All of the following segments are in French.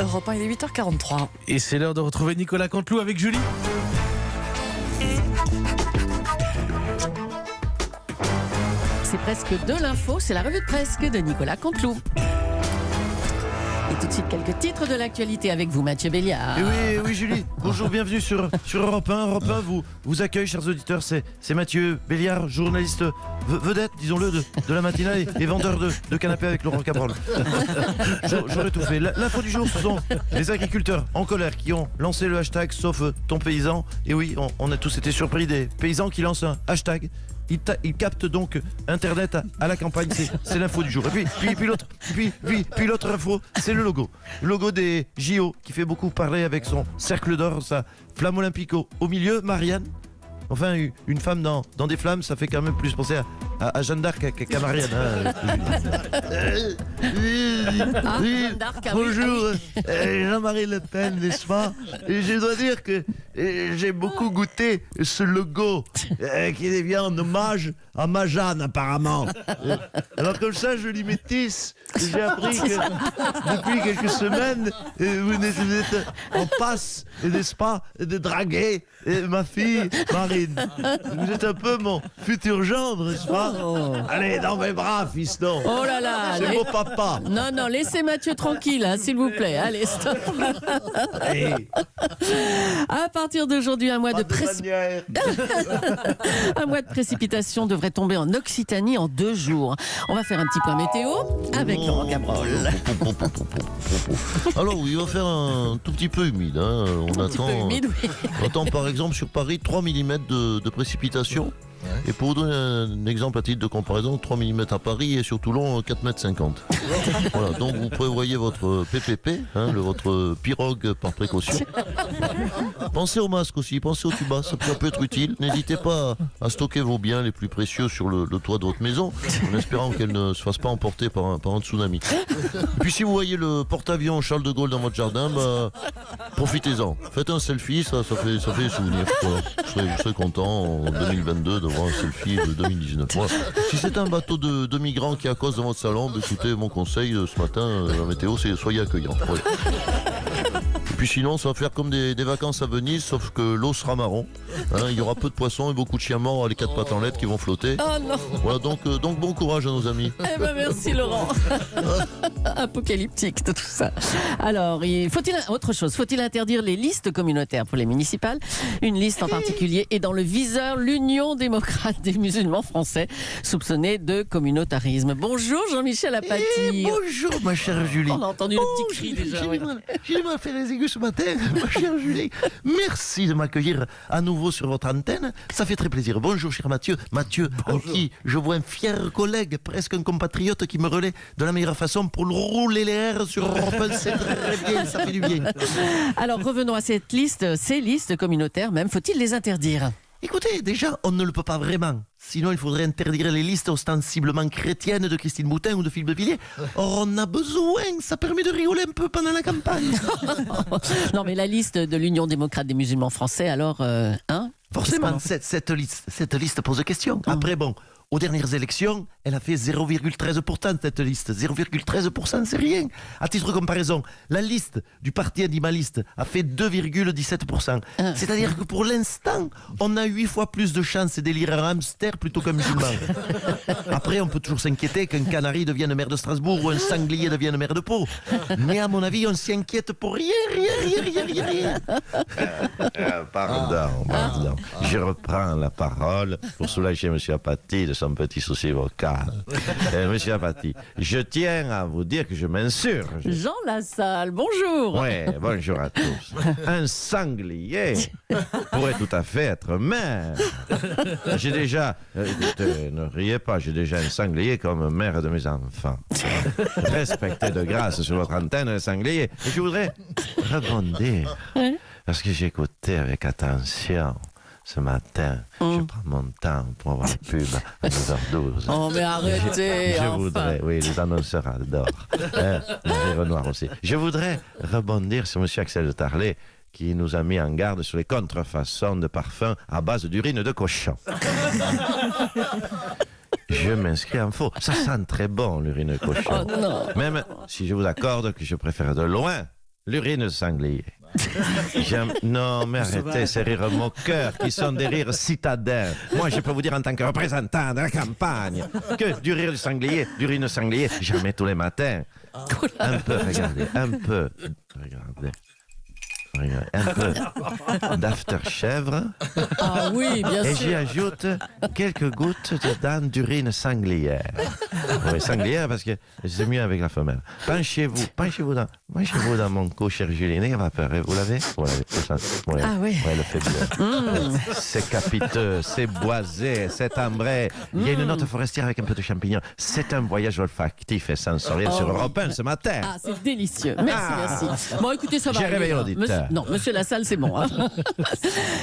Europe 1, il est 8h43. Et c'est l'heure de retrouver Nicolas Canteloup avec Julie. C'est presque de l'info, c'est la revue de presse de Nicolas Canteloup. Et tout de suite, quelques titres de l'actualité avec vous, Mathieu Béliard. Oui, Julie. Bonjour, bienvenue sur Europe 1. Europe 1 vous accueille, chers auditeurs. C'est Mathieu Béliard, journaliste vedette, disons-le, de la matinale et vendeur de canapés avec Laurent Cabrol. J'aurais tout fait. L'info du jour, ce sont les agriculteurs en colère qui ont lancé le hashtag Sauf ton paysan. Et oui, on a tous été surpris des paysans qui lancent un hashtag. Il capte donc Internet à la campagne, c'est l'info du jour. Et puis l'autre info, c'est le logo. Le logo des JO qui fait beaucoup parler avec son cercle d'or, sa flamme olympique au milieu, Marianne. Enfin, une femme dans des flammes, ça fait quand même plus penser à Jeanne d'Arc qu'à Marianne. Jeanne d'Arc, Bonjour, Jean-Marie Le Pen, n'est-ce pas? Et je dois dire que j'ai beaucoup goûté ce logo qui devient en hommage à ma Jeanne, apparemment. Alors comme ça, je l'y métisse. J'ai appris que depuis quelques semaines, vous êtes en passe, n'est-ce pas, de draguer ma fille Marine. Vous êtes un peu mon futur gendre, n'est-ce pas? Allez, dans mes bras, fiston. Oh là là. C'est beau papa. Non, laissez Mathieu tranquille, hein, s'il vous plaît. Allez, stop. Hey. À partir d'aujourd'hui, un mois de précipitation devrait tomber en Occitanie en 2 jours. On va faire un petit point météo avec Laurent Cabrol. Alors oui, il va faire un tout petit peu humide. Hein. On attend par exemple sur Paris 3 mm de précipitation. Et pour vous donner un exemple à titre de comparaison, 3 mm à Paris et sur Toulon 4,50 m. Voilà, donc vous prévoyez votre PPP, votre pirogue par précaution. Pensez au masque aussi, pensez au tuba, ça peut être utile. N'hésitez pas à stocker vos biens les plus précieux sur le toit de votre maison, en espérant qu'elle ne se fasse pas emporter par un tsunami. Et puis si vous voyez le porte-avions Charles de Gaulle dans votre jardin, profitez-en. Faites un selfie, ça fait des souvenirs. Voilà. Je serai content en 2022 de voir un selfie de 2019. Voilà. Si c'est un bateau de migrants qui accose dans votre salon, écoutez, mon conseil ce matin, la météo, c'est soyez accueillants. Voilà. Et puis sinon, ça va faire comme des vacances à Venise, sauf que l'eau sera marron. Il y aura peu de poissons et beaucoup de chiens morts à les 4 pattes en lettres qui vont flotter. Oh non. Voilà, donc bon courage à nos amis. Merci Laurent. Apocalyptique de tout ça. Alors, faut-il interdire les listes communautaires pour les municipales? Une liste en particulier est dans le viseur, l'Union démocrate des musulmans français, soupçonnée de communautarisme. Bonjour Jean-Michel Apathy. Bonjour ma chère Julie. On a entendu le petit cri déjà. J'ai du mal à faire les aigus ce matin, ma chère Julie. Merci de m'accueillir à nouveau sur votre antenne. Ça fait très plaisir. Bonjour, cher Mathieu. Mathieu, en qui je vois un fier collègue, presque un compatriote qui me relaie de la meilleure façon pour rouler les airs sur Europe 1. C'est très bien, ça fait du bien. Alors, revenons à ces listes communautaires même. Faut-il les interdire? Écoutez, déjà, on ne le peut pas vraiment. Sinon, il faudrait interdire les listes ostensiblement chrétiennes de Christine Boutin ou de Philippe de Villiers. Or, on a besoin, ça permet de rigoler un peu pendant la campagne. Non, mais la liste de l'Union démocrate des musulmans français, alors, Forcément, cette liste pose question. Après, bon, aux dernières élections, elle a fait 0,13% cette liste. 0,13%, c'est rien. À titre de comparaison, la liste du parti animaliste a fait 2,17%. C'est-à-dire que pour l'instant, on a 8 fois plus de chances d'élire un hamster plutôt qu'un musulman. Après, on peut toujours s'inquiéter qu'un canari devienne maire de Strasbourg ou un sanglier devienne maire de Pau. Mais à mon avis, on s'y inquiète pour rien. Pardon. Je reprends la parole pour soulager M. Apathy de son petit souci vocal. Monsieur Apathy, je tiens à vous dire que je m'insurge. Jean Lassalle, bonjour. Oui, bonjour à tous. Un sanglier pourrait tout à fait être maire. J'ai déjà, écoutez, ne riez pas, j'ai déjà un sanglier comme mère de mes enfants. Respectez de grâce sur votre antenne un sanglier. Et je voudrais rebondir, parce que j'ai écouté avec attention ce matin. Je prends mon temps pour avoir la pub à 9h12. Oh, mais arrêtez. Je voudrais, oui, les annonceurs adorent. Les Renoir aussi. Je voudrais rebondir sur M. Axel de Tarlet, qui nous a mis en garde sur les contrefaçons de parfums à base d'urine de cochon. Je m'inscris en faux. Ça sent très bon, l'urine de cochon. Oh non. Même si je vous accorde que je préfère de loin l'urine de sanglier. Non, mais arrêtez ces rires moqueurs qui sont des rires citadins. Moi, je peux vous dire en tant que représentant de la campagne que du rire de sanglier, d'urine de sanglier, jamais tous les matins. Un peu, regardez, un peu. Regardez. Un peu d'after-chèvre. Ah oui, bien Et sûr. j'y ajoute quelques gouttes dedans d'urine sanglière. Oui, sanglière parce que c'est mieux avec la femelle. Penchez-vous dans mon cou, chère Julie. N'ayez pas peur. Vous l'avez? Oui. Ah oui. Oui, le fait bleu. C'est capiteux, c'est boisé, c'est ambré. Il y a une note forestière avec un peu de champignons. C'est un voyage olfactif et sensoriel sur Europe 1 ce matin. Ah, c'est délicieux. Merci, merci. Bon, écoutez, ça va. J'ai aller, réveillé hein. l'auditeur. Non, monsieur Lassalle, c'est bon. Hein.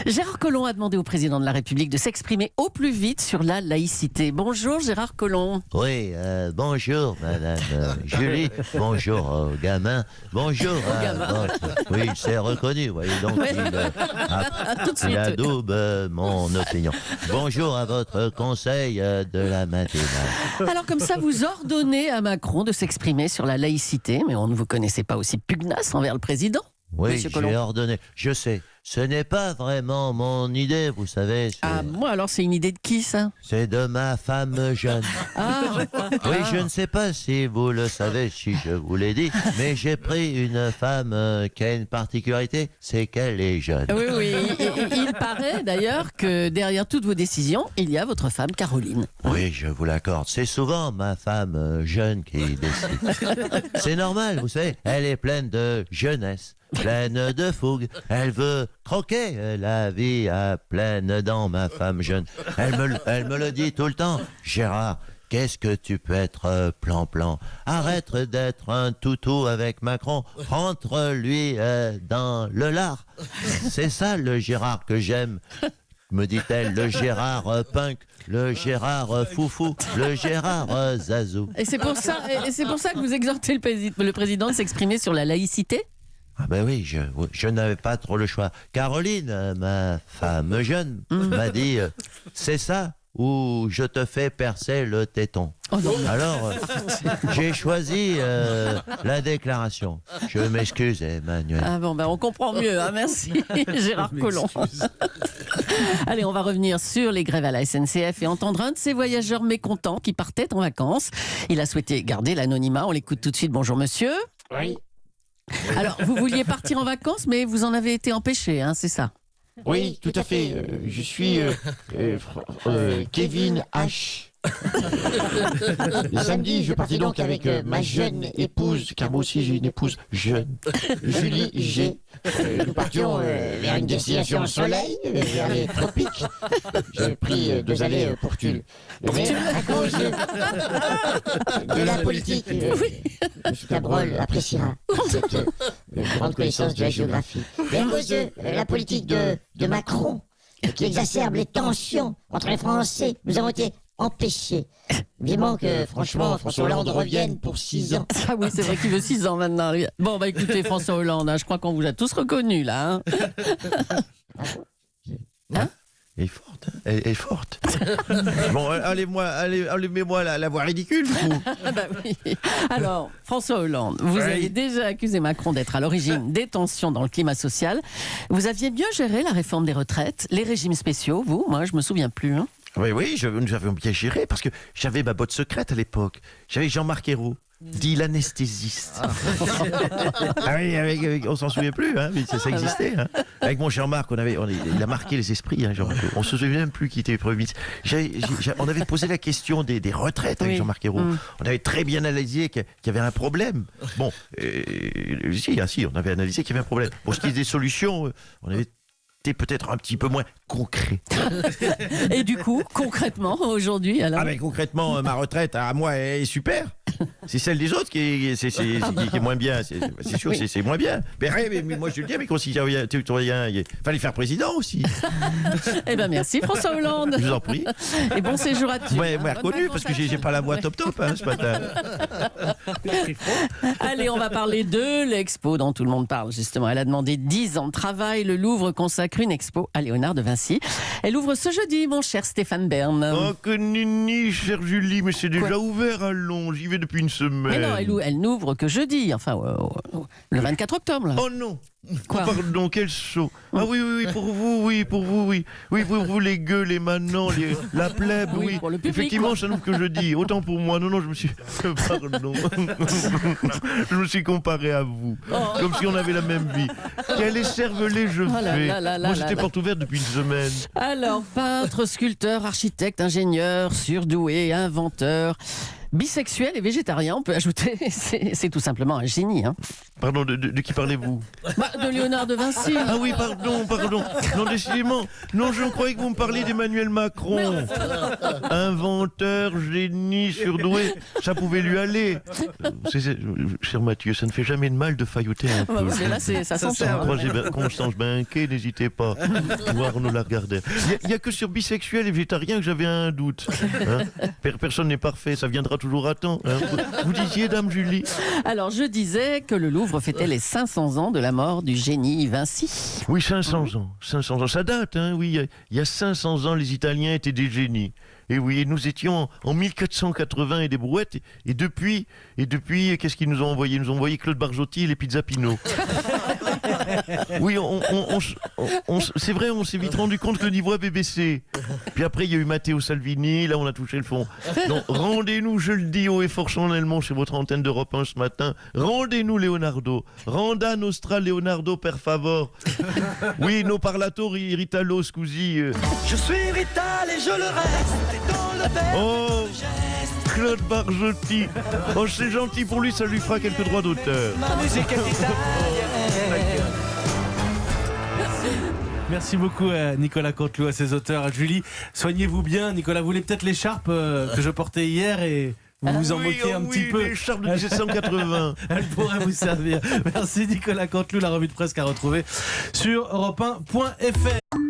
Gérard Collomb a demandé au président de la République de s'exprimer au plus vite sur la laïcité. Bonjour, Gérard Collomb. Oui, bonjour madame Julie, bonjour au gamin, bonjour à votre... Oui, c'est reconnu, voyez donc Ouais. Tout de il suite. adoube mon opinion. Bonjour à votre conseil de la matinale. Alors comme ça, vous ordonnez à Macron de s'exprimer sur la laïcité, mais on ne vous connaissait pas aussi pugnace envers le président. Oui, Monsieur j'ai Collomb. ordonné, je sais, ce n'est pas vraiment mon idée, vous savez, Ah, moi alors, c'est une idée de qui, ça? c'est de ma femme jeune. Ah, Oui, je ne sais pas si vous le savez, si je vous l'ai dit, mais j'ai pris une femme qui a une particularité, c'est qu'elle est jeune. oui, oui. Il paraît d'ailleurs que derrière toutes vos décisions, il y a votre femme Caroline. Oui, je vous l'accorde. C'est souvent ma femme jeune qui décide. C'est normal, vous savez. Elle est pleine de jeunesse, pleine de fougue. Elle veut croquer la vie à pleines dents, ma femme jeune. Elle me le dit tout le temps. Gérard, qu'est-ce que tu peux être plan-plan? Arrête d'être un toutou avec Macron. Rentre-lui dans le lard. C'est ça le Gérard que j'aime. Me dit-elle, le Gérard punk, le Gérard foufou, le Gérard zazou. Et c'est pour ça que vous exhortez le président de s'exprimer sur la laïcité? Ah ben oui, je n'avais pas trop le choix. Caroline, ma femme jeune, m'a dit, c'est ça ou je te fais percer le téton. Oh non. Alors, j'ai choisi la déclaration. Je m'excuse, Emmanuel. Ah bon, ben on comprend mieux, hein, merci Gérard Collomb. Allez, on va revenir sur les grèves à la SNCF et entendre un de ces voyageurs mécontents qui partait en vacances. Il a souhaité garder l'anonymat, on l'écoute tout de suite. Bonjour monsieur. Oui, Alors, vous vouliez partir en vacances, mais vous en avez été empêché, hein, c'est ça? oui, tout à fait. Je suis Kevin H. Le samedi, je partais donc avec ma jeune épouse, car moi aussi j'ai une épouse jeune, Julie G. Nous partions vers une destination au soleil, vers les tropiques. J'ai pris 2 allées pour Tulle. Mais à cause de la politique, M. Cabrol appréciera cette grande connaissance de la géographie. Mais à cause de la politique de Macron, qui exacerbe les tensions entre les Français, nous avons été empêchés. Vivement que, franchement, François Hollande revienne pour 6 ans. Ah oui, c'est vrai qu'il veut 6 ans maintenant. lui. Bon, bah écoutez, François Hollande, hein, je crois qu'on vous a tous reconnus là. Hein. Elle est forte, hein. Elle est forte. Bon, allez-moi la voix ridicule, vous. Ah bah oui. Alors, François Hollande, vous avez déjà accusé Macron d'être à l'origine des tensions dans le climat social. Vous aviez bien géré la réforme des retraites, les régimes spéciaux, vous? Moi, je me souviens plus. Hein. Oui, nous avions bien géré parce que j'avais ma botte secrète à l'époque. J'avais Jean-Marc Ayrault, dit l'anesthésiste. Ah oui, on s'en souvient plus, hein, mais ça existait. Hein. Avec mon Jean-Marc, il a marqué les esprits. Hein, Jean-Marc. On se souvient même plus qui était Premier ministre. On avait posé la question des retraites avec Jean-Marc Ayrault. On avait très bien analysé qu'il y avait un problème. Bon, si, on avait analysé qu'il y avait un problème. Pour ce qui est des solutions, on avait peut-être un petit peu moins concret. Et du coup, concrètement, aujourd'hui, alors? Ah mais concrètement, ma retraite à moi est super. C'est celle des autres qui est moins bien. C'est sûr, c'est moins bien. Mais moi je le dis avec concitoyen, il fallait faire président aussi. Eh bien merci François Hollande. Je vous en prie. Et bon séjour à tous. Ouais, reconnu parce que j'ai pas la voix top hein, ce matin. Allez, on va parler de l'expo dont tout le monde parle justement. Elle a demandé 10 ans de travail. Le Louvre consacre une expo à Léonard de Vinci. Elle ouvre ce jeudi, mon cher Stéphane Bern. Oh que nini, chère Julie, mais c'est déjà ouvert à Londres. J'y vais depuis depuis une semaine. Mais non, elle n'ouvre que jeudi, enfin le 24 octobre. Là. Oh non. Quoi? Pardon, quel saut. Ah oui, pour vous, oui, pour vous les gueux, les manants, la plèbe, Oui, oui. pour le public, Effectivement, quoi. ça n'ouvre que jeudi. Autant pour moi. Non, je me suis... Pardon. Je me suis comparé à vous. Comme si on avait la même vie. Quel écervelé je fais. Moi, j'étais porte ouverte depuis une semaine. Alors, peintre, sculpteur, architecte, ingénieur, surdoué, inventeur, bisexuel et végétarien, on peut ajouter. C'est tout simplement un génie. Hein. Pardon, de qui parlez-vous? De Léonard de Vinci. Ah oui, pardon. Non, décidément. Non, je croyais que vous me parliez d'Emmanuel Macron. Inventeur, génie, surdoué. Ça pouvait lui aller. Cher Mathieu, ça ne fait jamais de mal de failloter un peu. Mais là, ça s'entend. hein. Croisez Constance Binquet, n'hésitez pas. Voir nous la regarder. Il n'y a que sur bisexuel et végétarien que j'avais un doute. Hein. Personne n'est parfait, ça viendra toujours à temps. Hein. Vous disiez, Dame Julie? Alors, je disais que le Louvre fêtait les 500 ans de la mort du génie Vinci. Oui, 500 ans. 500 ans, ça date, hein, oui. Il y a 500 ans, les Italiens étaient des génies. Et oui, et nous étions en 1480 et des brouettes. Et depuis, qu'est-ce qu'ils nous ont envoyé? Ils nous ont envoyé Claude Barzotti et les Pizza Pino. Oui, c'est vrai, on s'est vite rendu compte que le niveau avait baissé. Puis après, il y a eu Matteo Salvini, là on a touché le fond. Donc rendez-nous, je le dis haut et fort solennellement sur votre antenne d'Europe 1 ce matin, rendez-nous Leonardo. Randa nostra Leonardo per favor. Oui, no parlato Ritalo, scusi. Je suis Rital et je le reste dans le verre. Oh, Claude Barzotti. Oh, c'est gentil pour lui, ça lui fera quelques droits d'auteur. Ma musique est italienne. Merci beaucoup à Nicolas Canteloup, à ses auteurs, à Julie. Soignez-vous bien. Nicolas, vous voulez peut-être l'écharpe que je portais hier et vous vous en moquez un petit peu. L'écharpe de 1780. Elle pourrait vous servir. Merci Nicolas Canteloup, la revue de presse à retrouver sur europe1.fr.